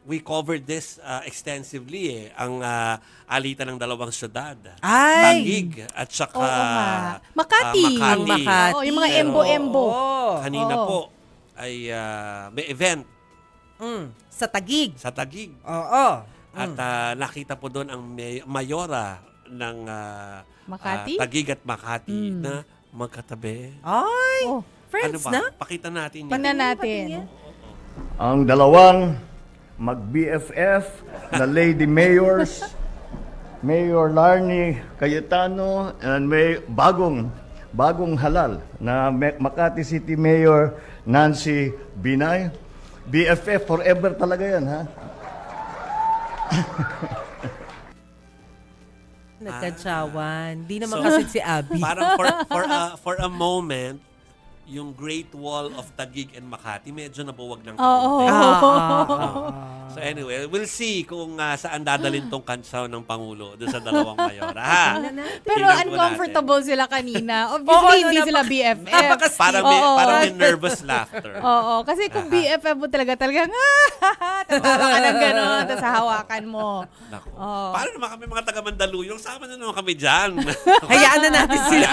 we covered this extensively ang alitan ng dalawang syudad. Ay! Taguig at saka Oo nga. Makati. Makati. Oo, yung mga embo-embo. Kanina Oo. po ay may event Sa Taguig. sa Taguig. Oo. At nakita po doon ang mayora ng Makati? Taguig at Makati na magkatabi. Ay! Oh, Friends Ano ba? na? Pakita natin yan. tingnan natin. Ang dalawang mag-BFF na Lady Mayors, Mayor Larny Cayetano, and may bagong halal na Makati City Mayor Nancy Binay. BFF forever talaga yan, ha? Nagkatsawan. Di naman So, kasi si Abby. Parang for a moment, yung Great Wall of Taguig and Makati medyo nabuwag ng Oo. kaunti. So anyway, we'll see kung saan dadalhin tong kansaw ng Pangulo doon sa dalawang mayora. Ha? Pero Tingnan po uncomfortable sila kanina. Oo, Obviously, no, hindi sila BFF. natin. Napakastig. Parang may nervous laughter. Oo, kasi kung BFF mo talagang, tatawa ka ng gano'n, tapos hawakan mo. Naku. Oo. Paano naman kami mga taga Mandaluyong? Sama na naman kami dyan. Hayaan na natin sila.